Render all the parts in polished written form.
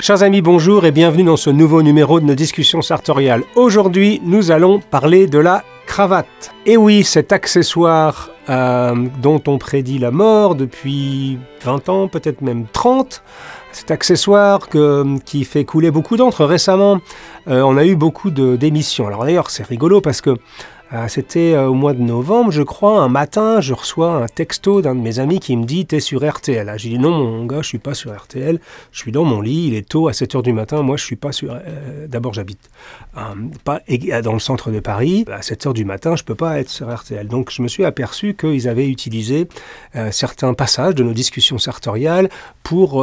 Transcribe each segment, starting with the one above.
Chers amis, bonjour et bienvenue dans ce nouveau numéro de nos discussions sartoriales. Aujourd'hui, nous allons parler de la cravate. Et oui, cet accessoire dont on prédit la mort depuis 20 ans, peut-être même 30, cet accessoire qui fait couler beaucoup d'encre. Récemment, on a eu beaucoup d'émissions. Alors d'ailleurs, c'est rigolo parce que c'était au mois de novembre, je crois, un matin, je reçois un texto d'un de mes amis qui me dit « T'es sur RTL ». J'ai dit « Non, mon gars, je suis pas sur RTL, je suis dans mon lit, il est tôt, à 7h du matin, moi je suis pas sur... D'abord, j'habite pas dans le centre de Paris, à 7h du matin, je peux pas être sur RTL ». Donc je me suis aperçu qu'ils avaient utilisé certains passages de nos discussions sartoriales pour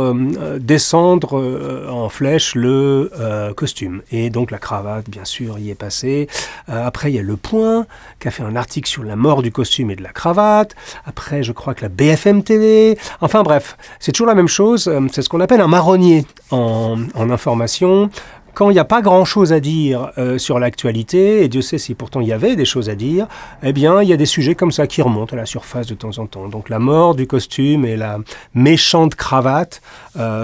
descendre en flèche le costume. Et donc la cravate, bien sûr, y est passée. Après, il y a Le Point, qui a fait un article sur la mort du costume et de la cravate. Après, je crois que la BFM TV. Enfin bref, c'est toujours la même chose. C'est ce qu'on appelle un marronnier en information. Quand il n'y a pas grand-chose à dire sur l'actualité, et Dieu sait si pourtant il y avait des choses à dire, eh bien, il y a des sujets comme ça qui remontent à la surface de temps en temps. Donc la mort du costume et la méchante cravate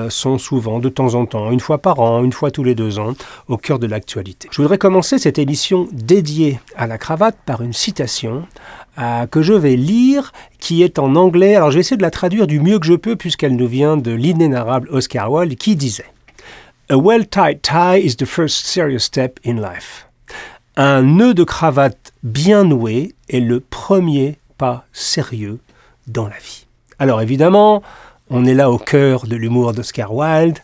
sont souvent, de temps en temps, une fois par an, une fois tous les 2 ans, au cœur de l'actualité. Je voudrais commencer cette émission dédiée à la cravate par une citation que je vais lire, qui est en anglais. Alors je vais essayer de la traduire du mieux que je peux, puisqu'elle nous vient de l'inénarrable Oscar Wilde, qui disait: A well-tied tie is the first serious step in life. Un nœud de cravate bien noué est le premier pas sérieux dans la vie. Alors évidemment, on est là au cœur de l'humour d'Oscar Wilde,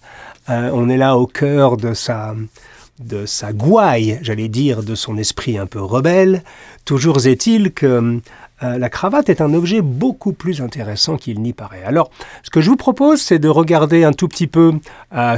on est là au cœur de sa gouaille, j'allais dire, de son esprit un peu rebelle. Toujours est-il que la cravate est un objet beaucoup plus intéressant qu'il n'y paraît. Alors, ce que je vous propose, c'est de regarder un tout petit peu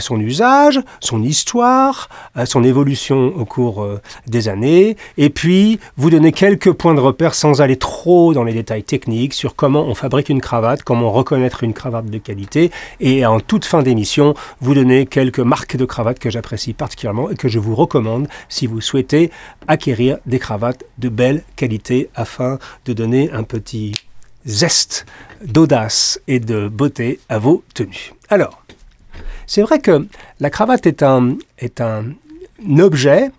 son usage, son histoire, son évolution au cours des années, et puis vous donner quelques points de repère sans aller trop dans les détails techniques sur comment on fabrique une cravate, comment reconnaître une cravate de qualité, et en toute fin d'émission, vous donner quelques marques de cravates que j'apprécie particulièrement et que je vous recommande si vous souhaitez acquérir des cravates de belle qualité afin de donner un petit zeste d'audace et de beauté à vos tenues. Alors, c'est vrai que la cravate est un objet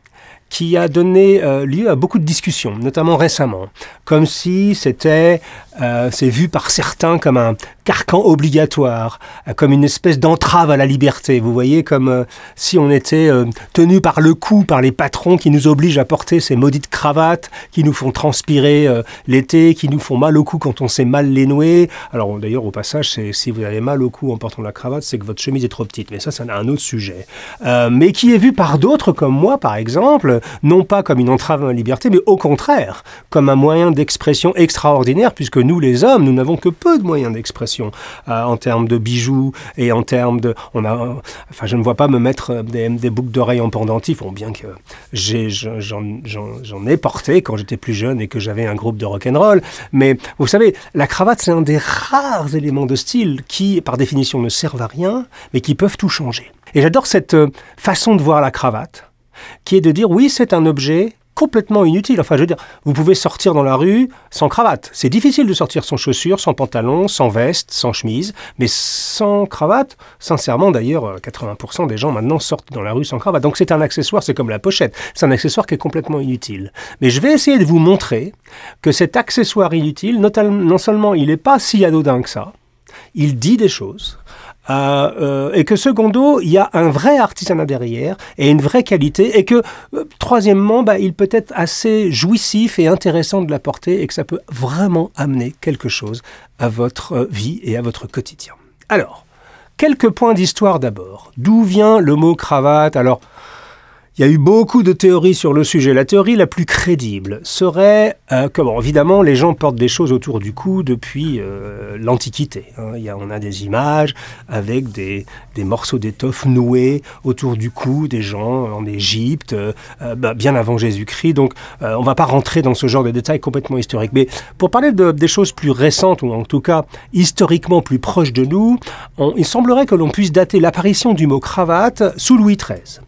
qui a donné lieu à beaucoup de discussions, notamment récemment, comme si c'est vu par certains comme un carcan obligatoire, comme une espèce d'entrave à la liberté. Vous voyez, comme si on était tenu par le cou par les patrons qui nous obligent à porter ces maudites cravates, qui nous font transpirer l'été, qui nous font mal au cou quand on sait mal les nouer. Alors d'ailleurs, au passage, si vous avez mal au cou en portant la cravate, c'est que votre chemise est trop petite. Mais ça c'est un autre sujet. Mais qui est vu par d'autres, comme moi par exemple, non pas comme une entrave à la liberté, mais au contraire, comme un moyen d'expression extraordinaire, puisque nous les hommes, nous n'avons que peu de moyens d'expression en termes de bijoux et en termes de... je ne vois pas me mettre des boucles d'oreilles en pendentif, bon, bien que j'en ai porté quand j'étais plus jeune et que j'avais un groupe de rock'n'roll, mais vous savez, la cravate c'est un des rares éléments de style qui, par définition, ne servent à rien, mais qui peuvent tout changer. Et j'adore cette façon de voir la cravate, qui est de dire, oui, c'est un objet complètement inutile. Enfin, je veux dire, vous pouvez sortir dans la rue sans cravate. C'est difficile de sortir sans chaussures, sans pantalon, sans veste, sans chemise, mais sans cravate, sincèrement, d'ailleurs, 80% des gens maintenant sortent dans la rue sans cravate. Donc c'est un accessoire, c'est comme la pochette. C'est un accessoire qui est complètement inutile. Mais je vais essayer de vous montrer que cet accessoire inutile, non seulement il n'est pas si anodin que ça, il dit des choses, et que secondo, il y a un vrai artisanat derrière et une vraie qualité, et que troisièmement, il peut être assez jouissif et intéressant de la porter, et que ça peut vraiment amener quelque chose à votre vie et à votre quotidien. Alors, quelques points d'histoire d'abord. D'où vient le mot cravate? Alors, il y a eu beaucoup de théories sur le sujet. La théorie la plus crédible serait que, bon, évidemment, les gens portent des choses autour du cou depuis l'Antiquité. On a des images avec des morceaux d'étoffe noués autour du cou des gens en Égypte, bien avant Jésus-Christ. Donc, on ne va pas rentrer dans ce genre de détails complètement historiques. Mais pour parler des choses plus récentes, ou en tout cas historiquement plus proches de nous, il semblerait que l'on puisse dater l'apparition du mot cravate sous Louis XIII.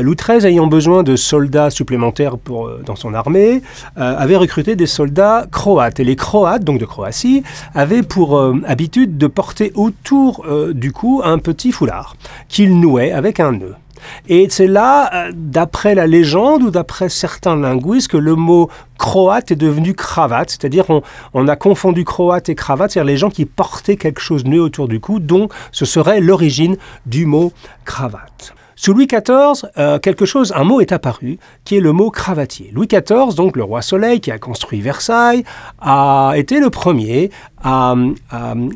Louis XIII a ayant besoin de soldats supplémentaires dans son armée, avait recruté des soldats croates. Et les Croates, donc de Croatie, avaient pour habitude de porter autour du cou un petit foulard qu'ils nouaient avec un nœud. Et c'est là, d'après la légende ou d'après certains linguistes, que le mot croate est devenu cravate, c'est-à-dire on a confondu croate et cravate, c'est-à-dire les gens qui portaient quelque chose de noué autour du cou, dont ce serait l'origine du mot cravate. Sous Louis XIV, un mot est apparu, qui est le mot cravatier. Louis XIV, donc le roi Soleil, qui a construit Versailles, a été le premier à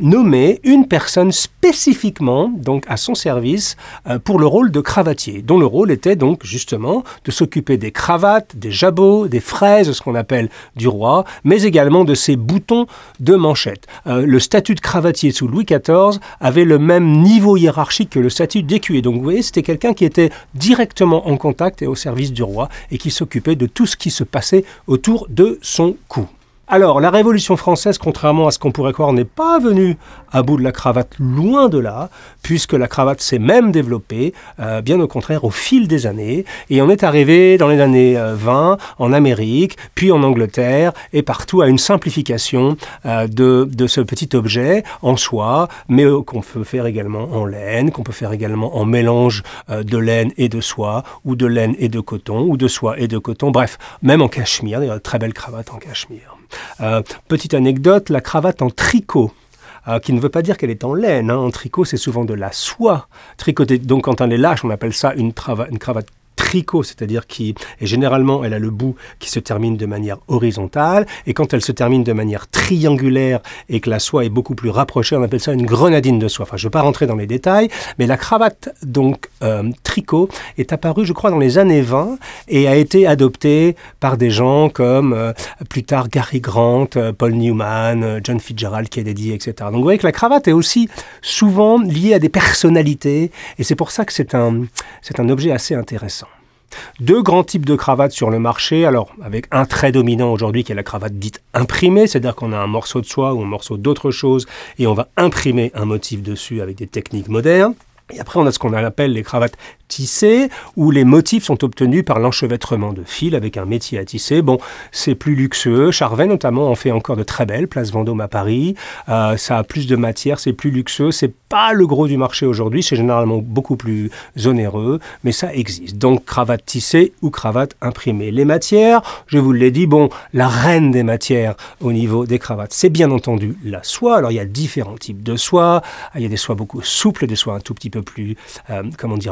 nommer une personne spécifiquement, donc à son service, pour le rôle de cravatier, dont le rôle était donc justement de s'occuper des cravates, des jabots, des fraises, ce qu'on appelle du roi, mais également de ses boutons de manchette. Le statut de cravatier sous Louis XIV avait le même niveau hiérarchique que le statut d'écuyer. Donc vous voyez, c'était quelqu'un qui était directement en contact et au service du roi et qui s'occupait de tout ce qui se passait autour de son cou. Alors, la Révolution française, contrairement à ce qu'on pourrait croire, n'est pas venue à bout de la cravate, loin de là, puisque la cravate s'est même développée, bien au contraire, au fil des années. Et on est arrivé dans les années 20 en Amérique, puis en Angleterre, et partout à une simplification de ce petit objet en soie, mais qu'on peut faire également en laine, qu'on peut faire également en mélange de laine et de soie, ou de laine et de coton, ou de soie et de coton, bref, même en cachemire, il y a de très belles cravates en cachemire. Petite anecdote, la cravate en tricot, qui ne veut pas dire qu'elle est en laine. En tricot, c'est souvent de la soie tricotée. Donc quand on est lâche, on appelle ça une cravate tricot, c'est-à-dire généralement elle a le bout qui se termine de manière horizontale, et quand elle se termine de manière triangulaire et que la soie est beaucoup plus rapprochée, on appelle ça une grenadine de soie. Enfin, je ne vais pas rentrer dans les détails, mais la cravate donc tricot est apparue, je crois, dans les années 20 et a été adoptée par des gens comme plus tard Gary Grant, Paul Newman, John Fitzgerald, Kennedy, etc. Donc vous voyez que la cravate est aussi souvent liée à des personnalités, et c'est pour ça que c'est un objet assez intéressant. Deux grands types de cravates sur le marché, alors avec un trait dominant aujourd'hui qui est la cravate dite imprimée, c'est-à-dire qu'on a un morceau de soie ou un morceau d'autre chose et on va imprimer un motif dessus avec des techniques modernes. Et après, on a ce qu'on appelle les cravates tissées, où les motifs sont obtenus par l'enchevêtrement de fils avec un métier à tisser. Bon, c'est plus luxueux. Charvet, notamment, en fait encore de très belles, place Vendôme à Paris. Ça a plus de matière, c'est plus luxueux. C'est pas le gros du marché aujourd'hui, c'est généralement beaucoup plus onéreux, mais ça existe. Donc, cravate tissée ou cravate imprimée. Les matières, je vous l'ai dit, bon, la reine des matières au niveau des cravates, c'est bien entendu la soie. Alors, il y a différents types de soie. Il y a des soies beaucoup souples, des soies un tout petit peu plus,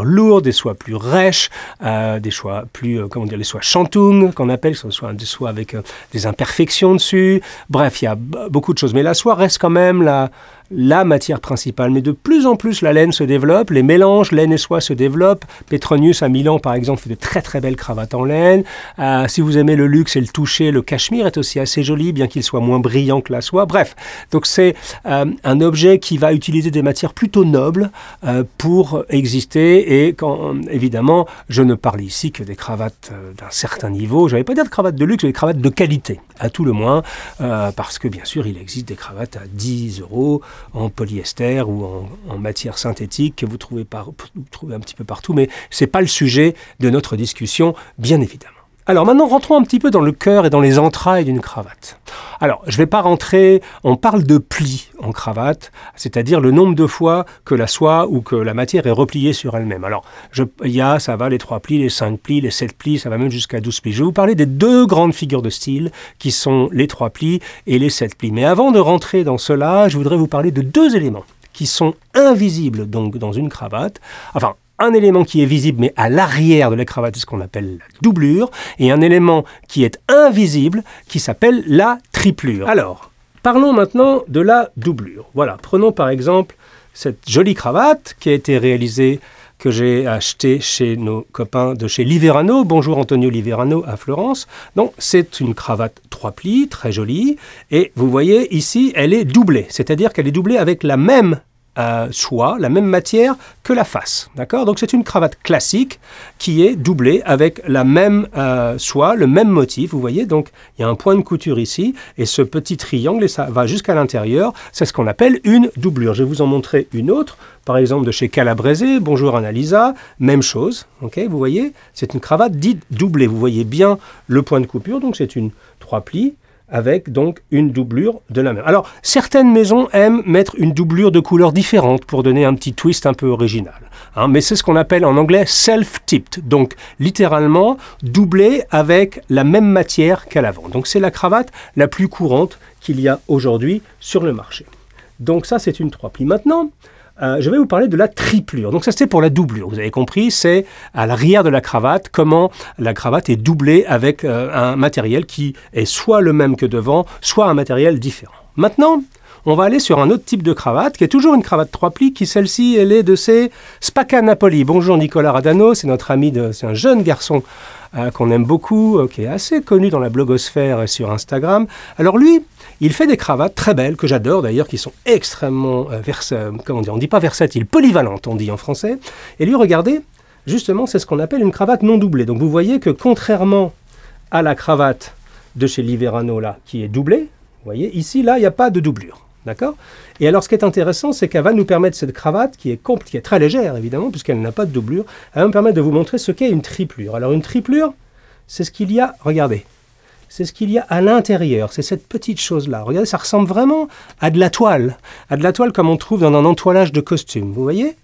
lourdes, des soies plus rêches, des soies plus, les soies shantung, qu'on appelle, ce sont des soies avec des imperfections dessus. Bref, il y a beaucoup de choses. Mais la soie reste quand même la matière principale. Mais de plus en plus, la laine se développe, les mélanges laine et soie se développent. Petronius à Milan, par exemple, fait de très très belles cravates en laine. Si vous aimez le luxe et le toucher, le cachemire est aussi assez joli, bien qu'il soit moins brillant que la soie. Bref, donc c'est un objet qui va utiliser des matières plutôt nobles pour exister. Et évidemment, je ne parle ici que des cravates d'un certain niveau. Je ne vais pas dire de cravates de luxe, mais des cravates de qualité, à tout le moins, parce que bien sûr, il existe des cravates à 10 € en polyester ou en matière synthétique que vous trouvez un petit peu partout, mais ce n'est pas le sujet de notre discussion, bien évidemment. Alors maintenant, rentrons un petit peu dans le cœur et dans les entrailles d'une cravate. Alors, je ne vais pas rentrer, on parle de plis en cravate, c'est-à-dire le nombre de fois que la soie ou que la matière est repliée sur elle-même. Alors, ça va les 3 plis, les 5 plis, les 7 plis, ça va même jusqu'à 12 plis. Je vais vous parler des 2 grandes figures de style qui sont les 3 plis et les 7 plis. Mais avant de rentrer dans cela, je voudrais vous parler de 2 éléments qui sont invisibles donc dans une cravate. Enfin, un élément qui est visible mais à l'arrière de la cravate, c'est ce qu'on appelle la doublure, et un élément qui est invisible qui s'appelle la triplure. Alors, parlons maintenant de la doublure. Voilà, prenons par exemple cette jolie cravate qui a été réalisée, que j'ai achetée chez nos copains de chez Liverano. Bonjour Antonio Liverano à Florence. Donc, c'est une cravate 3 plis, très jolie, et vous voyez ici, elle est doublée, c'est-à-dire qu'elle est doublée avec la même soie, la même matière que la face. D'accord? Donc c'est une cravate classique qui est doublée avec la même soie, le même motif. Vous voyez, donc il y a un point de couture ici et ce petit triangle, et ça va jusqu'à l'intérieur. C'est ce qu'on appelle une doublure. Je vais vous en montrer une autre, par exemple de chez Calabrese. Bonjour Annalisa, même chose. Okay, vous voyez, c'est une cravate dite doublée. Vous voyez bien le point de coupure, donc c'est une 3 plis, avec donc une doublure de la même. Alors, certaines maisons aiment mettre une doublure de couleur différente pour donner un petit twist un peu original. Hein, mais c'est ce qu'on appelle en anglais self-tipped, donc littéralement doublé avec la même matière qu'à l'avant. Donc c'est la cravate la plus courante qu'il y a aujourd'hui sur le marché. Donc ça, c'est une 3 plis. Maintenant, je vais vous parler de la triplure. Donc ça, c'était pour la doublure. Vous avez compris, c'est à l'arrière de la cravate, comment la cravate est doublée avec un matériel qui est soit le même que devant, soit un matériel différent. Maintenant, on va aller sur un autre type de cravate, qui est toujours une cravate 3 plis, qui celle-ci, elle est de ces Spacca Napoli. Bonjour Nicolas Radano, c'est notre ami, c'est un jeune garçon qu'on aime beaucoup, qui est assez connu dans la blogosphère et sur Instagram. Alors lui, il fait des cravates très belles, que j'adore d'ailleurs, qui sont extrêmement, comment dire, on ne dit pas versatiles, polyvalentes, on dit en français. Et lui, regardez, justement, c'est ce qu'on appelle une cravate non doublée. Donc vous voyez que contrairement à la cravate de chez Liverano, là, qui est doublée, vous voyez, ici, là, il n'y a pas de doublure. D'accord? Et alors, ce qui est intéressant, c'est qu'elle va nous permettre, cette cravate, qui est très légère, évidemment, puisqu'elle n'a pas de doublure, elle va me permettre de vous montrer ce qu'est une triplure. Alors, une triplure, c'est ce qu'il y a, regardez, c'est ce qu'il y a à l'intérieur, c'est cette petite chose-là. Regardez, ça ressemble vraiment à de la toile comme on trouve dans un entoilage de costume, vous voyez?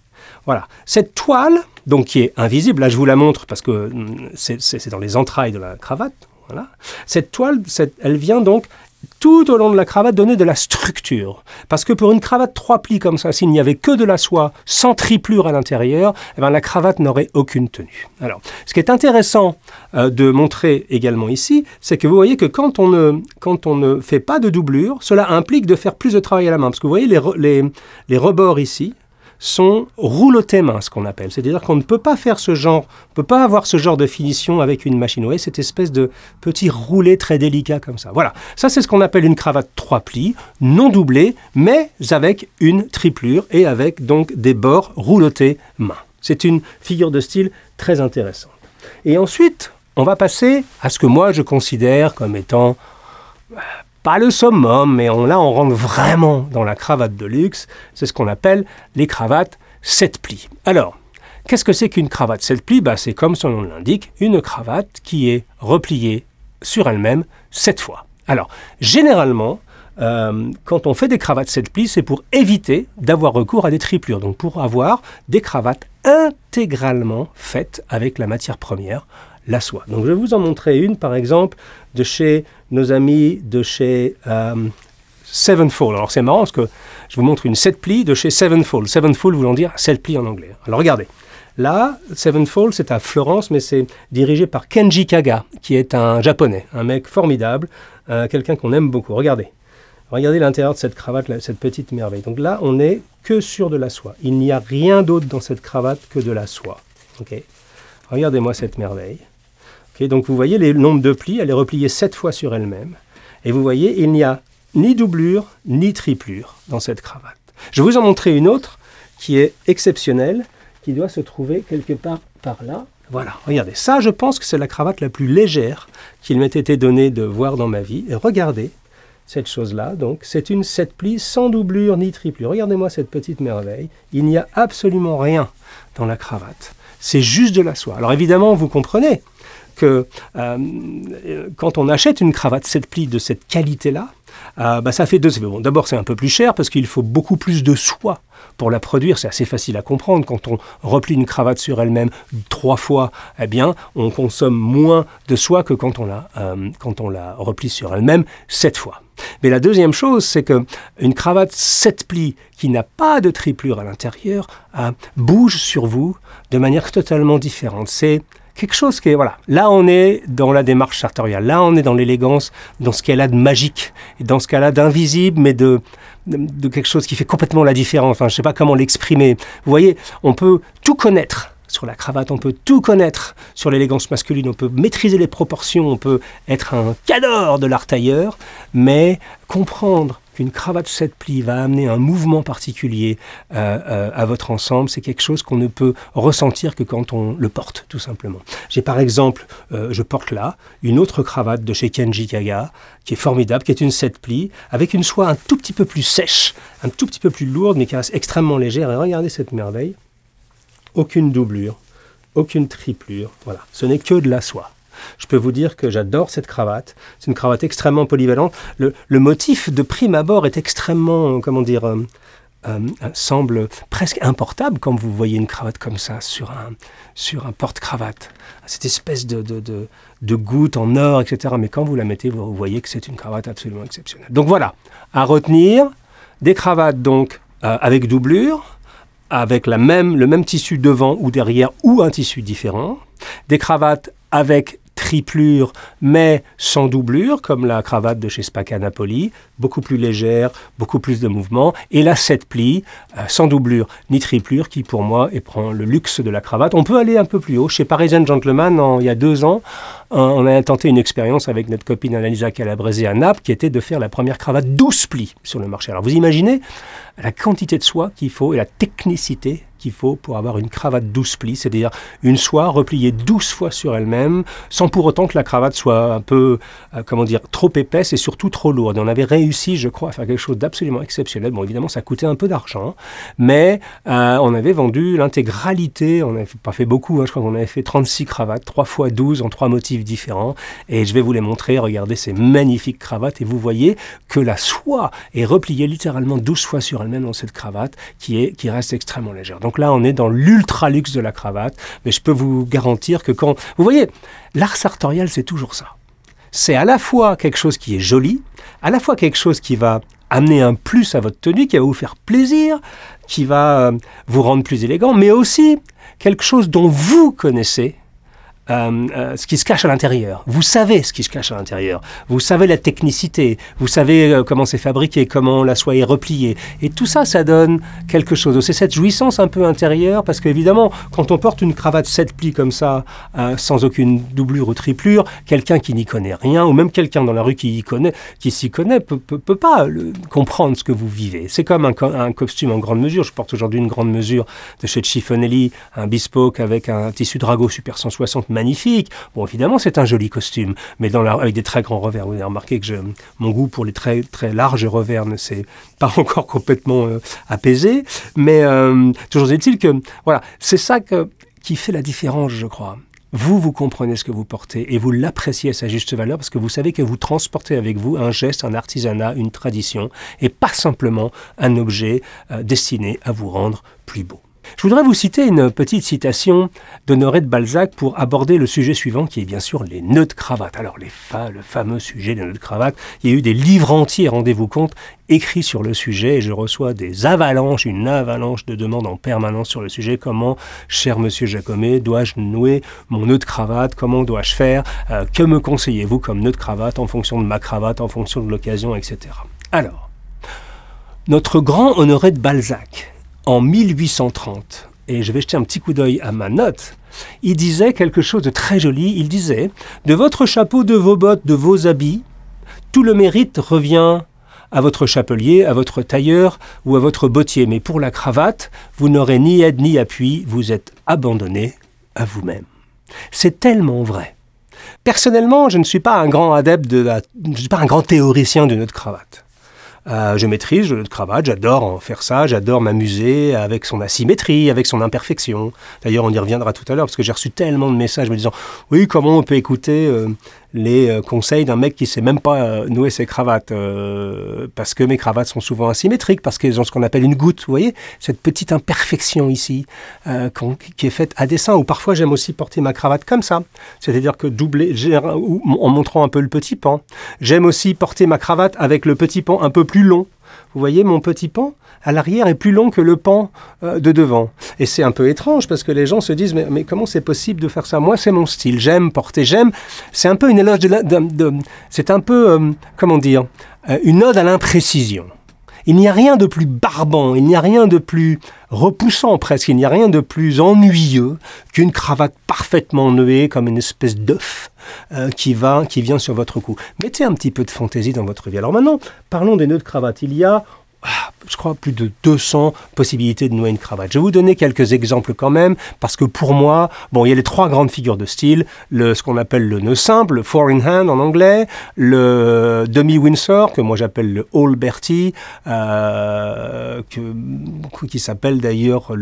Voilà. Cette toile, donc qui est invisible, là je vous la montre parce que c'est dans les entrailles de la cravate, voilà. Cette toile, elle vient donc tout au long de la cravate donner de la structure. Parce que pour une cravate 3 plis comme ça, s'il n'y avait que de la soie, sans triplure à l'intérieur, eh bien, la cravate n'aurait aucune tenue. Alors, ce qui est intéressant de montrer également ici, c'est que vous voyez que quand on ne fait pas de doublure, cela implique de faire plus de travail à la main. Parce que vous voyez les rebords ici sont roulotés main, ce qu'on appelle. C'est-à-dire qu'on ne peut pas faire ce genre, on ne peut pas avoir ce genre de finition avec une machine. Vous voyez, cette espèce de petit roulé très délicat comme ça. Voilà, ça c'est ce qu'on appelle une cravate 3 plis, non doublée, mais avec une triplure et avec donc des bords roulotés main. C'est une figure de style très intéressante. Et ensuite, on va passer à ce que moi je considère comme étant pas le summum, mais là on rentre vraiment dans la cravate de luxe, c'est ce qu'on appelle les cravates 7 plis. Alors, qu'est-ce que c'est qu'une cravate 7 plis? C'est comme son nom l'indique, une cravate qui est repliée sur elle-même 7 fois. Alors, généralement, quand on fait des cravates 7 plis, c'est pour éviter d'avoir recours à des triplures, donc pour avoir des cravates intégralement faites avec la matière première, la soie. Donc je vais vous en montrer une, par exemple, de chez nos amis de chez Sevenfold. Alors c'est marrant parce que je vous montre une 7 plis de chez Sevenfold. Sevenfold voulant dire 7 plis en anglais. Alors regardez, là, Sevenfold, c'est à Florence, mais c'est dirigé par Kenji Kaga, qui est un japonais, un mec formidable, quelqu'un qu'on aime beaucoup. Regardez l'intérieur de cette cravate, cette petite merveille. Donc là, on n'est que sur de la soie. Il n'y a rien d'autre dans cette cravate que de la soie. Okay. Regardez-moi cette merveille. Okay, donc vous voyez le nombre de plis, elle est repliée 7 fois sur elle-même. Et vous voyez, il n'y a ni doublure, ni triplure dans cette cravate. Je vais vous en montrer une autre qui est exceptionnelle, qui doit se trouver quelque part par là. Voilà, regardez, ça je pense que c'est la cravate la plus légère qu'il m'ait été donné de voir dans ma vie. Et regardez cette chose-là, donc c'est une 7 plis sans doublure ni triplure. Regardez-moi cette petite merveille, il n'y a absolument rien dans la cravate. C'est juste de la soie. Alors évidemment, vous comprenez que quand on achète une cravate 7 plis de cette qualité-là, ça fait deux effets. Bon, d'abord, c'est un peu plus cher parce qu'il faut beaucoup plus de soie pour la produire. C'est assez facile à comprendre. Quand on replie une cravate sur elle-même 3 fois, eh bien, on consomme moins de soie que quand on la replie sur elle-même 7 fois. Mais la deuxième chose, c'est qu'une cravate 7 plis qui n'a pas de triplure à l'intérieur bouge sur vous de manière totalement différente. C'est quelque chose qui est, voilà, là on est dans la démarche sartoriale, là on est dans l'élégance, dans ce qu'elle a de magique, et dans ce qu'elle a d'invisible, mais de quelque chose qui fait complètement la différence. Enfin, je ne sais pas comment l'exprimer. Vous voyez, on peut tout connaître sur la cravate, on peut tout connaître sur l'élégance masculine, on peut maîtriser les proportions, on peut être un cadre de l'art tailleur, mais comprendre qu'une cravate 7 plis va amener un mouvement particulier à votre ensemble, c'est quelque chose qu'on ne peut ressentir que quand on le porte, tout simplement. J'ai par exemple, je porte là, une autre cravate de chez Kenji Kaga, qui est formidable, qui est une 7 plis, avec une soie un tout petit peu plus sèche, un tout petit peu plus lourde, mais qui reste extrêmement légère. Et regardez cette merveille. Aucune doublure, aucune triplure, voilà. Ce n'est que de la soie. Je peux vous dire que j'adore cette cravate. C'est une cravate extrêmement polyvalente. Le motif de prime abord est extrêmement, comment dire, semble presque importable quand vous voyez une cravate comme ça sur un porte-cravate. Cette espèce de goutte en or, etc. Mais quand vous la mettez, vous voyez que c'est une cravate absolument exceptionnelle. Donc voilà, à retenir, des cravates donc avec doublure, avec le même tissu devant ou derrière ou un tissu différent, des cravates avec triplure mais sans doublure comme la cravate de chez Spacca Napoli, beaucoup plus légère, beaucoup plus de mouvement, et la 7 plis sans doublure ni triplure qui pour moi prend le luxe de la cravate. On peut aller un peu plus haut. Chez Parisian Gentleman, il y a 2 ans, on a tenté une expérience avec notre copine Annalisa Calabrese à Naples qui était de faire la première cravate 12 plis sur le marché. Alors vous imaginez la quantité de soie qu'il faut et la technicité qu'il faut pour avoir une cravate 12 plis, c'est-à-dire une soie repliée 12 fois sur elle-même, sans pour autant que la cravate soit un peu, comment dire, trop épaisse et surtout trop lourde. Et on avait réussi, je crois, à faire quelque chose d'absolument exceptionnel. Bon, évidemment, ça coûtait un peu d'argent, mais on avait vendu l'intégralité, on n'avait pas fait beaucoup, je crois qu'on avait fait 36 cravates, 3 fois 12 en 3 motifs différents, et je vais vous les montrer, regardez ces magnifiques cravates, et vous voyez que la soie est repliée littéralement 12 fois sur elle-même dans cette cravate, qui reste extrêmement légère. Donc là, on est dans l'ultra luxe de la cravate, mais je peux vous garantir que quand... Vous voyez, l'art sartorial, c'est toujours ça. C'est à la fois quelque chose qui est joli, à la fois quelque chose qui va amener un plus à votre tenue, qui va vous faire plaisir, qui va vous rendre plus élégant, mais aussi quelque chose dont vous connaissez ce qui se cache à l'intérieur. Vous savez ce qui se cache à l'intérieur. Vous savez la technicité. Vous savez comment c'est fabriqué, comment la soie est repliée. Et tout ça, ça donne quelque chose. C'est cette jouissance un peu intérieure, parce qu'évidemment, quand on porte une cravate 7 plis comme ça, sans aucune doublure ou triplure, quelqu'un qui n'y connaît rien, ou même quelqu'un dans la rue qui s'y connaît, peut pas comprendre ce que vous vivez. C'est comme un costume en grande mesure. Je porte aujourd'hui une grande mesure de chez Chiffonelli, un bespoke avec un tissu Drago Super 160 magnifique. Bon, évidemment, c'est un joli costume, mais avec des très grands revers. Vous avez remarqué que mon goût pour les très, très larges revers ne s'est pas encore complètement apaisé, mais toujours est-il que, voilà, c'est ça qui fait la différence, je crois. Vous comprenez ce que vous portez et vous l'appréciez à sa juste valeur parce que vous savez que vous transportez avec vous un geste, un artisanat, une tradition et pas simplement un objet destiné à vous rendre plus beau. Je voudrais vous citer une petite citation d'Honoré de Balzac pour aborder le sujet suivant qui est bien sûr les nœuds de cravate. Alors le fameux sujet des nœuds de cravate, il y a eu des livres entiers, rendez-vous compte, écrits sur le sujet et je reçois une avalanche de demandes en permanence sur le sujet. Comment, cher monsieur Jacomet, dois-je nouer mon nœud de cravate? Comment dois-je faire? Que me conseillez-vous comme nœud de cravate en fonction de ma cravate, en fonction de l'occasion, etc. Alors, notre grand Honoré de Balzac, en 1830, et je vais jeter un petit coup d'œil à ma note, il disait quelque chose de très joli. Il disait « De votre chapeau, de vos bottes, de vos habits, tout le mérite revient à votre chapelier, à votre tailleur ou à votre bottier. Mais pour la cravate, vous n'aurez ni aide ni appui, vous êtes abandonné à vous-même. » C'est tellement vrai. Personnellement, je ne suis pas un grand adepte je ne suis pas un grand théoricien de notre cravate. Je maîtrise le nœud de cravate, j'adore en faire ça, j'adore m'amuser avec son asymétrie, avec son imperfection. D'ailleurs, on y reviendra tout à l'heure parce que j'ai reçu tellement de messages me disant « Oui, comment on peut écouter les conseils d'un mec qui ne sait même pas nouer ses cravates parce que mes cravates sont souvent asymétriques, parce qu'elles ont ce qu'on appelle une goutte. » Vous voyez, cette petite imperfection ici qui est faite à dessein. Ou parfois, j'aime aussi porter ma cravate comme ça, c'est-à-dire que doublée, en montrant un peu le petit pan. J'aime aussi porter ma cravate avec le petit pan un peu plus long. Vous voyez, mon petit pan à l'arrière est plus long que le pan de devant. Et c'est un peu étrange parce que les gens se disent mais comment c'est possible de faire ça? Moi, c'est mon style. J'aime porter, j'aime. C'est un peu une éloge c'est un peu, comment dire, une ode à l'imprécision. Il n'y a rien de plus barbant, il n'y a rien de plus repoussant presque, il n'y a rien de plus ennuyeux qu'une cravate parfaitement nouée comme une espèce d'œuf qui vient sur votre cou. Mettez un petit peu de fantaisie dans votre vie. Alors maintenant, parlons des nœuds de cravate. Il y a, je crois, plus de 200 possibilités de nouer une cravate. Je vais vous donner quelques exemples quand même, parce que pour moi, bon, il y a les trois grandes figures de style, ce qu'on appelle le nœud simple, le four in hand en anglais, le demi-Windsor, que moi j'appelle le Alberti, qui s'appelle d'ailleurs,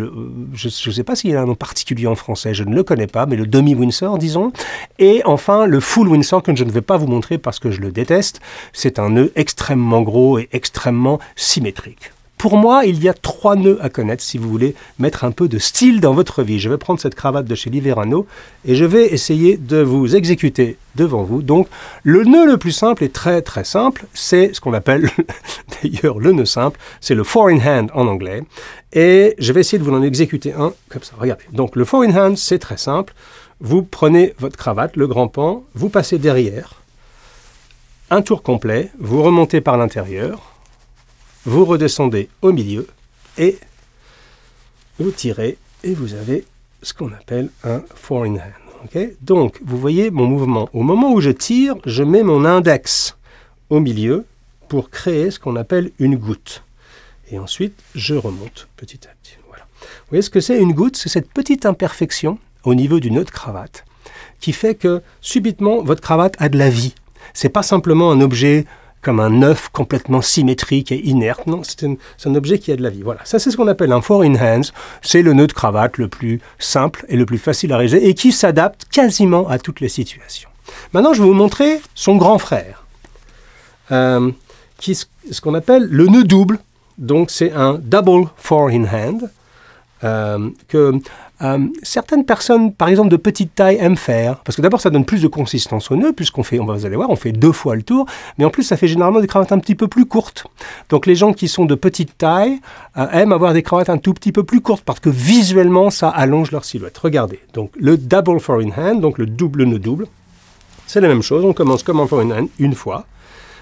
je ne sais pas s'il y a un nom particulier en français, je ne le connais pas, mais le demi-Windsor, disons, et enfin le full Windsor, que je ne vais pas vous montrer parce que je le déteste. C'est un nœud extrêmement gros et extrêmement symétrique. Pour moi, il y a 3 nœuds à connaître si vous voulez mettre un peu de style dans votre vie. Je vais prendre cette cravate de chez Liverano et je vais essayer de vous exécuter devant vous. Donc, le nœud le plus simple est très très simple. C'est ce qu'on appelle d'ailleurs le nœud simple. C'est le four in hand en anglais. Et je vais essayer de vous en exécuter un comme ça. Regardez. Donc, le four in hand, c'est très simple. Vous prenez votre cravate, le grand pan, vous passez derrière, un tour complet, vous remontez par l'intérieur, vous redescendez au milieu et vous tirez et vous avez ce qu'on appelle un four in hand. Okay? Donc, vous voyez mon mouvement. Au moment où je tire, je mets mon index au milieu pour créer ce qu'on appelle une goutte. Et ensuite, je remonte petit à petit. Voilà. Vous voyez ce que c'est une goutte? C'est cette petite imperfection au niveau du nœud de cravate qui fait que subitement, votre cravate a de la vie. Ce n'est pas simplement un objet comme un œuf complètement symétrique et inerte. Non, c'est un objet qui a de la vie. Voilà, ça c'est ce qu'on appelle un four in hands. C'est le nœud de cravate le plus simple et le plus facile à réaliser et qui s'adapte quasiment à toutes les situations. Maintenant, je vais vous montrer son grand frère, ce qu'on appelle le nœud double. Donc c'est un double four in hand que certaines personnes, par exemple de petite taille, aiment faire, parce que d'abord ça donne plus de consistance au nœud, puisqu'on fait, vous allez voir, on fait 2 fois le tour, mais en plus ça fait généralement des cravates un petit peu plus courtes. Donc les gens qui sont de petite taille aiment avoir des cravates un tout petit peu plus courtes, parce que visuellement ça allonge leur silhouette. Regardez, donc le double four in hand, donc le nœud double, c'est la même chose, on commence comme un four in hand une fois,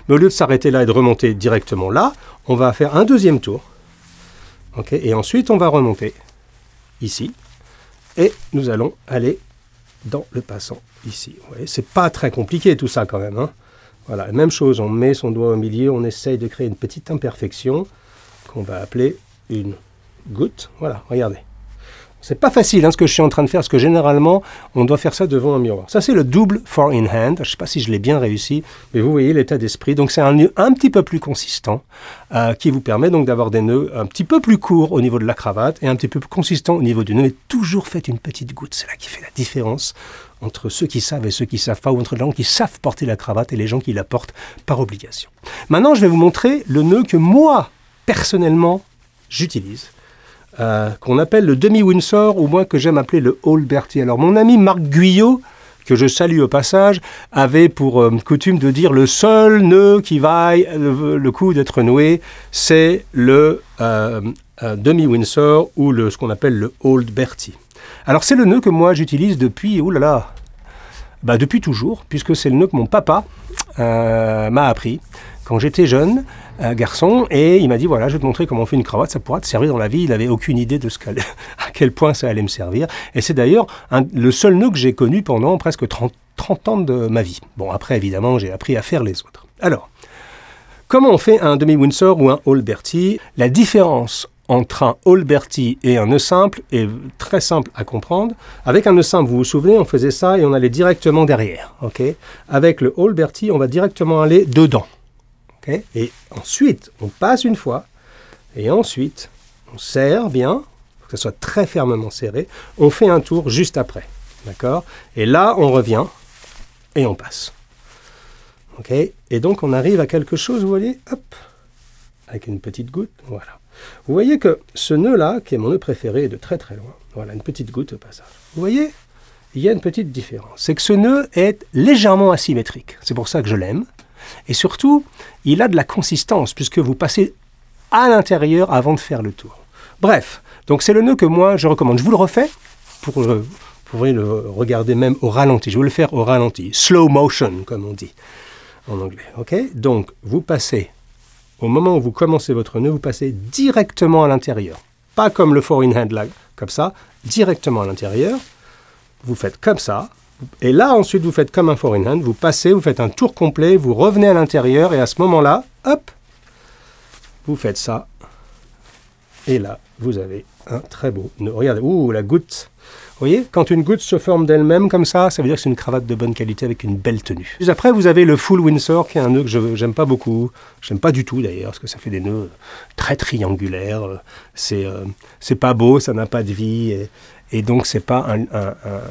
mais au lieu de s'arrêter là et de remonter directement là, on va faire un deuxième tour, okay, et ensuite on va remonter ici, et nous allons aller dans le passant ici. Vous voyez, c'est pas très compliqué tout ça quand même. Hein. Voilà, même chose, on met son doigt au milieu, on essaye de créer une petite imperfection qu'on va appeler une goutte. Voilà, regardez. C'est pas facile hein, ce que je suis en train de faire, parce que généralement, on doit faire ça devant un miroir. Ça, c'est le double four in hand. Je ne sais pas si je l'ai bien réussi, mais vous voyez l'état d'esprit. Donc, c'est un nœud un petit peu plus consistant qui vous permet donc d'avoir des nœuds un petit peu plus courts au niveau de la cravate et un petit peu plus consistants au niveau du nœud. Mais toujours faites une petite goutte. C'est là qui fait la différence entre ceux qui savent et ceux qui ne savent pas, ou entre les gens qui savent porter la cravate et les gens qui la portent par obligation. Maintenant, je vais vous montrer le nœud que moi, personnellement, j'utilise. Qu'on appelle le demi-Windsor, ou moi que j'aime appeler le Alberti. Alors mon ami Marc Guyot, que je salue au passage, avait pour coutume de dire le seul nœud qui vaille le coup d'être noué, c'est le demi-Windsor ou ce qu'on appelle le Alberti. Alors c'est le nœud que moi j'utilise depuis, depuis toujours, puisque c'est le nœud que mon papa m'a appris quand j'étais jeune, garçon, et il m'a dit, voilà, je vais te montrer comment on fait une cravate, ça pourra te servir dans la vie. Il n'avait aucune idée de à quel point ça allait me servir. Et c'est d'ailleurs le seul nœud que j'ai connu pendant presque 30 ans de ma vie. Bon, après, évidemment, j'ai appris à faire les autres. Alors, comment on fait un demi-Windsor ou un Alberti? La différence entre un Alberti et un nœud simple est très simple à comprendre. Avec un nœud simple, vous vous souvenez, on faisait ça et on allait directement derrière. Okay? Avec le Alberti, on va directement aller dedans. Okay? Et ensuite, on passe une fois, et ensuite, on serre bien, faut que ça soit très fermement serré, on fait un tour juste après, d'accord? Et là, on revient, et on passe. Okay? Et donc, on arrive à quelque chose, vous voyez, hop, avec une petite goutte, voilà. Vous voyez que ce nœud-là, qui est mon nœud préféré de très très loin, voilà, une petite goutte au passage. Vous voyez, il y a une petite différence, c'est que ce nœud est légèrement asymétrique, c'est pour ça que je l'aime. Et surtout, il a de la consistance, puisque vous passez à l'intérieur avant de faire le tour. Bref, donc c'est le nœud que moi je recommande. Je vous le refais, vous pourrez le regarder même au ralenti. Je vais le faire au ralenti, slow motion, comme on dit en anglais. Okay? Donc, vous passez au moment où vous commencez votre nœud, vous passez directement à l'intérieur. Pas comme le four in hand là, comme ça, directement à l'intérieur. Vous faites comme ça. Et là, ensuite, vous faites comme un four in hand. Vous passez, vous faites un tour complet, vous revenez à l'intérieur. Et à ce moment-là, hop, vous faites ça. Et là, vous avez un très beau nœud. Regardez, ouh, la goutte. Vous voyez, quand une goutte se forme d'elle-même comme ça veut dire que c'est une cravate de bonne qualité avec une belle tenue. Puis après, vous avez le full Windsor, qui est un nœud que j'aime pas beaucoup. J'aime pas du tout d'ailleurs, parce que ça fait des nœuds très triangulaires. C'est pas beau, ça n'a pas de vie. Et donc, c'est pas un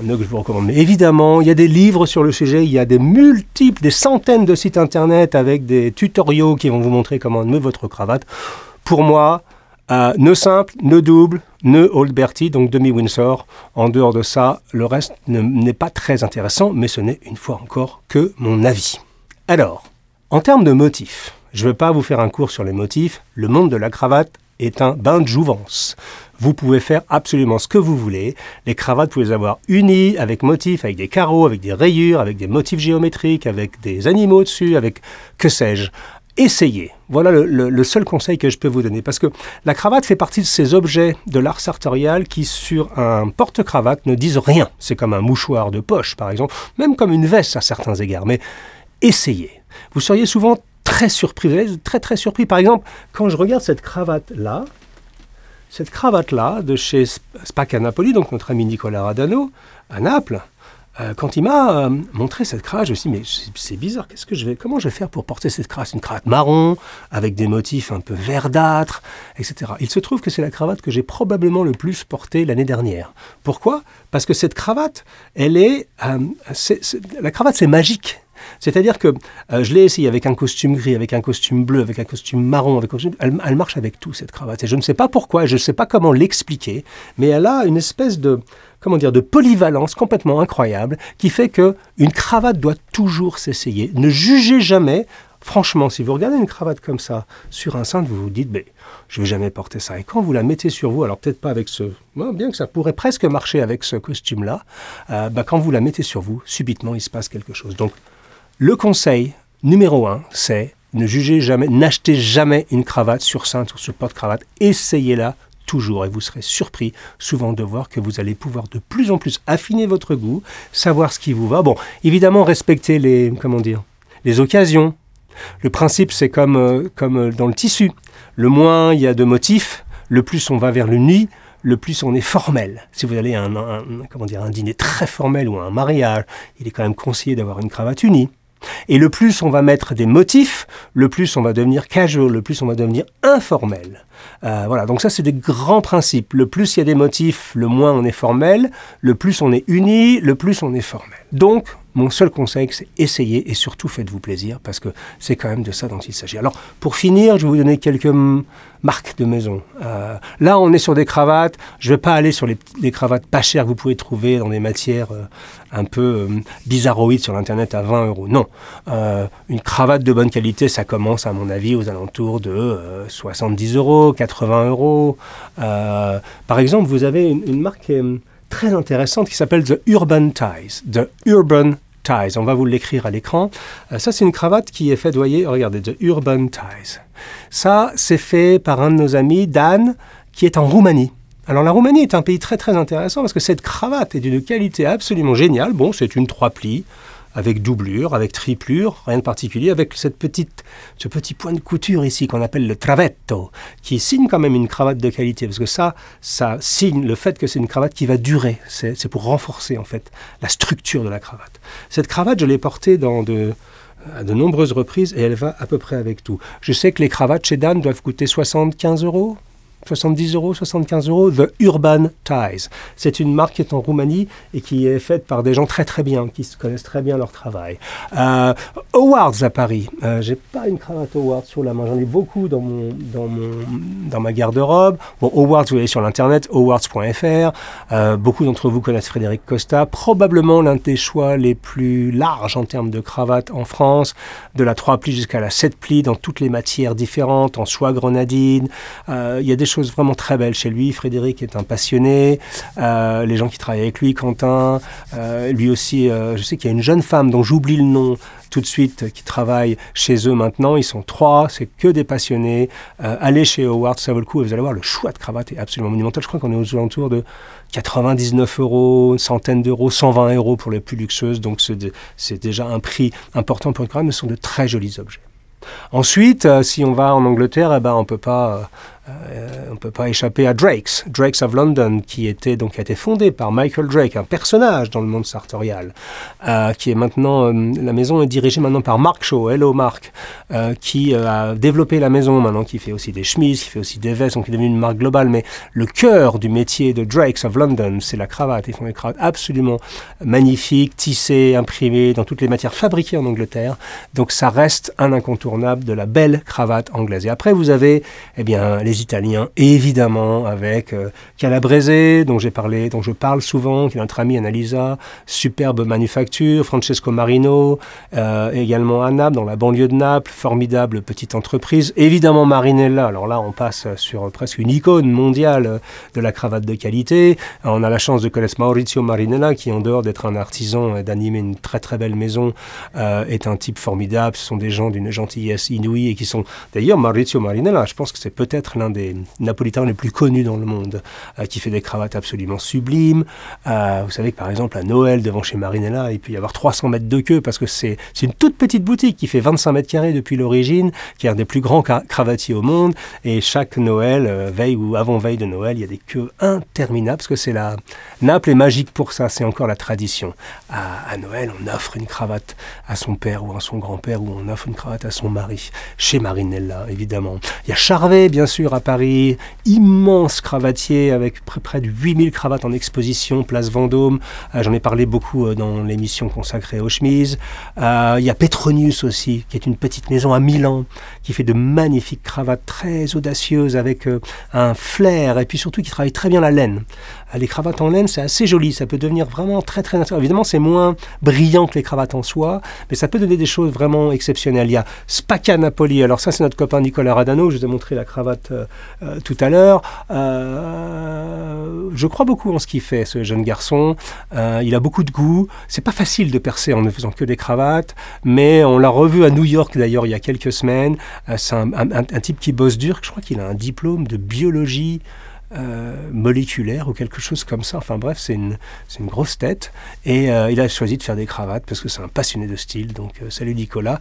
nœud que je vous recommande. Mais évidemment, il y a des livres sur le sujet, il y a des centaines de sites internet avec des tutoriaux qui vont vous montrer comment nœuder votre cravate. Pour moi, nœud simple, nœud double, nœud Old Bertie, donc demi-Windsor. En dehors de ça, le reste n'est pas très intéressant, mais ce n'est une fois encore que mon avis. Alors, en termes de motifs, je ne vais pas vous faire un cours sur les motifs. Le monde de la cravate est un bain de jouvence. Vous pouvez faire absolument ce que vous voulez. Les cravates, vous pouvez les avoir unies, avec motifs, avec des carreaux, avec des rayures, avec des motifs géométriques, avec des animaux dessus, avec que sais-je. Essayez. Voilà le seul conseil que je peux vous donner. Parce que la cravate fait partie de ces objets de l'art sartorial qui, sur un porte-cravate, ne disent rien. C'est comme un mouchoir de poche, par exemple, même comme une veste à certains égards. Mais essayez. Vous seriez souvent très surpris. Vous allez être très surpris. Par exemple, quand je regarde cette cravate-là de chez Spac à Napoli, donc notre ami Nicolas Radano, à Naples, quand il m'a montré cette cravate, je me suis dit, mais c'est bizarre, comment je vais faire pour porter cette cravate? C'est une cravate marron, avec des motifs un peu verdâtres, etc. Il se trouve que c'est la cravate que j'ai probablement le plus portée l'année dernière. Pourquoi? Parce que cette cravate, la cravate, c'est magique. C'est-à-dire que je l'ai essayé avec un costume gris, avec un costume bleu, avec un costume marron, elle marche avec tout, cette cravate. Et je ne sais pas pourquoi, je ne sais pas comment l'expliquer, mais elle a une espèce de polyvalence complètement incroyable qui fait qu'une cravate doit toujours s'essayer. Ne jugez jamais. Franchement, si vous regardez une cravate comme ça sur un cintre, vous vous dites, je ne vais jamais porter ça. Et quand vous la mettez sur vous, alors peut-être pas avec bien que ça pourrait presque marcher avec ce costume-là, quand vous la mettez sur vous, subitement, il se passe quelque chose. Donc, le conseil numéro 1, c'est n'achetez jamais une cravate sur cintre ou sur porte-cravate. Essayez-la toujours et vous serez surpris souvent de voir que vous allez pouvoir de plus en plus affiner votre goût, savoir ce qui vous va. Bon, évidemment, respectez les occasions. Le principe, c'est comme dans le tissu. Le moins il y a de motifs, le plus on va vers le nu, le plus on est formel. Si vous allez à un dîner très formel ou à un mariage, il est quand même conseillé d'avoir une cravate unie. Et le plus on va mettre des motifs, le plus on va devenir casual, le plus on va devenir informel. Voilà, donc ça c'est des grands principes. Le plus il y a des motifs, le moins on est formel. Le plus on est uni, le plus on est formel. Donc, mon seul conseil, c'est essayer et surtout faites-vous plaisir parce que c'est quand même de ça dont il s'agit. Alors, pour finir, je vais vous donner quelques marques de maison. Là, on est sur des cravates. Je ne vais pas aller sur les cravates pas chères que vous pouvez trouver dans des matières un peu bizarroïdes sur Internet à 20 €. Non. Une cravate de bonne qualité, ça commence, à mon avis, aux alentours de 70 €, 80 €. Par exemple, vous avez une marque très intéressante qui s'appelle The Urban Ties. The Urban Ties. On va vous l'écrire à l'écran. Ça, c'est une cravate qui est faite, voyez, regardez, The Urban Ties. Ça, c'est fait par un de nos amis, Dan, qui est en Roumanie. Alors, la Roumanie est un pays très, très intéressant parce que cette cravate est d'une qualité absolument géniale. Bon, c'est une 3 plis, avec doublure, avec triplure, rien de particulier, avec ce petit point de couture ici qu'on appelle le travetto, qui signe quand même une cravate de qualité, parce que ça signe le fait que c'est une cravate qui va durer. C'est pour renforcer en fait la structure de la cravate. Cette cravate, je l'ai portée à de nombreuses reprises et elle va à peu près avec tout. Je sais que les cravates chez Dan doivent coûter 75 €. 70 €, 75 €, The Urban Ties. C'est une marque qui est en Roumanie et qui est faite par des gens très très bien, qui connaissent très bien leur travail. Howards à Paris. J'ai pas une cravate Howards sur la main. J'en ai beaucoup dans ma garde-robe. Bon, Howards, vous allez sur l'internet, howards.fr. Beaucoup d'entre vous connaissent Frédéric Costa. Probablement l'un des choix les plus larges en termes de cravate en France. De la 3 plis jusqu'à la 7 plis dans toutes les matières différentes, en soie grenadine. Il y a des choses vraiment très belles chez lui. Frédéric est un passionné. Les gens qui travaillent avec lui, Quentin, lui aussi, je sais qu'il y a une jeune femme dont j'oublie le nom tout de suite, qui travaille chez eux maintenant. Ils sont 3, c'est que des passionnés. Allez chez Howard, ça vaut le coup. Et vous allez voir, le choix de cravate est absolument monumental. Je crois qu'on est aux alentours de 99 €, une centaine d'euros, 120 € pour les plus luxueuses. Donc c'est déjà un prix important pour une cravate, mais ce sont de très jolis objets. Ensuite, si on va en Angleterre, on ne peut pas échapper à Drake's of London, qui a été fondé par Michael Drake, un personnage dans le monde sartorial, qui est maintenant, la maison est dirigée maintenant par Mark Shaw, hello Mark, qui a développé la maison maintenant, qui fait aussi des chemises, qui fait aussi des vestes, donc qui est devenu une marque globale, mais le cœur du métier de Drake's of London, c'est la cravate. Ils font des cravates absolument magnifiques, tissées, imprimées, dans toutes les matières fabriquées en Angleterre, donc ça reste un incontournable de la belle cravate anglaise. Et après, vous avez les Italiens, évidemment, avec Calabrese, dont je parle souvent, qui est notre ami Annalisa, superbe manufacture, Francesco Marino, également à Naples, dans la banlieue de Naples, formidable petite entreprise. Évidemment Marinella, alors là on passe sur presque une icône mondiale de la cravate de qualité. On a la chance de connaître Maurizio Marinella, qui en dehors d'être un artisan et d'animer une très très belle maison, est un type formidable. Ce sont des gens d'une gentillesse inouïe et qui sont, d'ailleurs Maurizio Marinella, je pense que c'est peut-être l'un des Napolitains les plus connus dans le monde, qui fait des cravates absolument sublimes. Vous savez que par exemple à Noël, devant chez Marinella, il peut y avoir 300 mètres de queue, parce que c'est une toute petite boutique qui fait 25 mètres carrés depuis l'origine, qui est un des plus grands cravatiers au monde, et chaque Noël, veille ou avant-veille de Noël, il y a des queues interminables, parce que c'est Naples est magique pour ça, c'est encore la tradition. À Noël, on offre une cravate à son père ou à son grand-père, ou on offre une cravate à son mari, chez Marinella, évidemment. Il y a Charvet, bien sûr, à Paris, immense cravatier avec près de 8000 cravates en exposition, place Vendôme. J'en ai parlé beaucoup dans l'émission consacrée aux chemises. Il y a Petronius aussi, qui est une petite maison à Milan, qui fait de magnifiques cravates très audacieuses avec un flair, et puis surtout qui travaille très bien la laine. Les cravates en laine, c'est assez joli, ça peut devenir vraiment très très intéressant. Évidemment, c'est moins brillant que les cravates en soie, mais ça peut donner des choses vraiment exceptionnelles. Il y a Spacca Napoli, alors ça c'est notre copain Nicolas Radano, je vous ai montré la cravate tout à l'heure. Je crois beaucoup en ce qu'il fait, ce jeune garçon. Il a beaucoup de goût. C'est pas facile de percer en ne faisant que des cravates, mais on l'a revu à New York d'ailleurs il y a quelques semaines. C'est un type qui bosse dur, je crois qu'il a un diplôme de biologie moléculaire ou quelque chose comme ça. Enfin bref, c'est une grosse tête. Et il a choisi de faire des cravates parce que c'est un passionné de style. Donc salut Nicolas.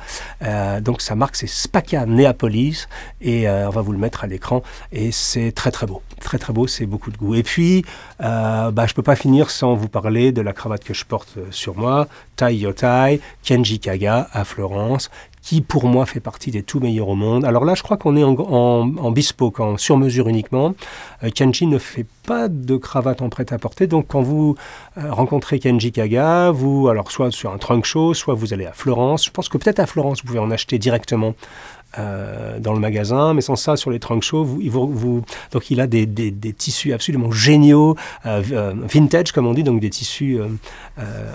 Donc sa marque c'est Spacca Neapolis et on va vous le mettre à l'écran. Et c'est très très beau. Très très beau, c'est beaucoup de goût. Et puis, je peux pas finir sans vous parler de la cravate que je porte sur moi, Tai Yotai, Kenji Kaga à Florence, qui pour moi fait partie des tout meilleurs au monde. Alors là, je crois qu'on est en bespoke, en sur-mesure uniquement. Kenji ne fait pas de cravate en prêt-à-porter, donc quand vous rencontrez Kenji Kaga, alors soit sur un trunk show, soit vous allez à Florence. Je pense que peut-être à Florence, vous pouvez en acheter directement dans le magasin, mais sans ça, sur les trunk shows, donc il a des tissus absolument géniaux, vintage comme on dit, donc des tissus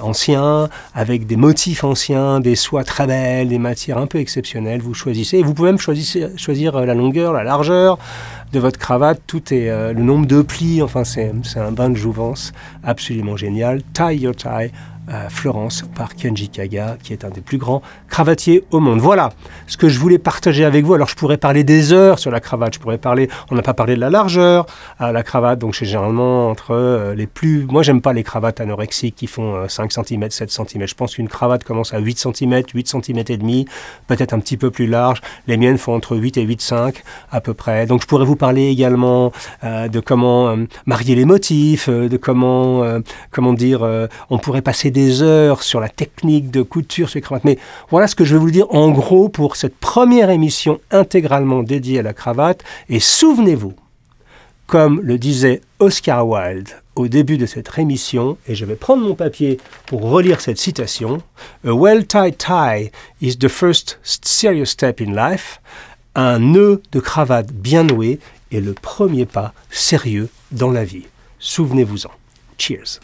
anciens, avec des motifs anciens, des soies très belles, des matières un peu exceptionnelles. Vous choisissez, et vous pouvez même choisir la longueur, la largeur de votre cravate, tout est le nombre de plis, enfin c'est un bain de jouvence absolument génial. Tai Your Tai, Florence, par Kenji Kaga, qui est un des plus grands cravatiers au monde. Voilà ce que je voulais partager avec vous. Alors je pourrais parler des heures sur la cravate, on n'a pas parlé de la largeur à la cravate, donc c'est généralement entre moi j'aime pas les cravates anorexiques qui font 5 cm, 7 cm. Je pense qu'une cravate commence à 8 cm, 8 cm et demi, peut-être un petit peu plus large. Les miennes font entre 8 et 8,5 à peu près. Donc je pourrais vous parler également de comment marier les motifs, de comment on pourrait passer des heures sur la technique de couture sur les cravates. Mais voilà ce que je vais vous dire en gros pour cette première émission intégralement dédiée à la cravate. Et souvenez-vous, comme le disait Oscar Wilde au début de cette émission, et je vais prendre mon papier pour relire cette citation, « A well-tied tie is the first serious step in life ». Un nœud de cravate bien noué est le premier pas sérieux dans la vie. Souvenez-vous-en. Cheers.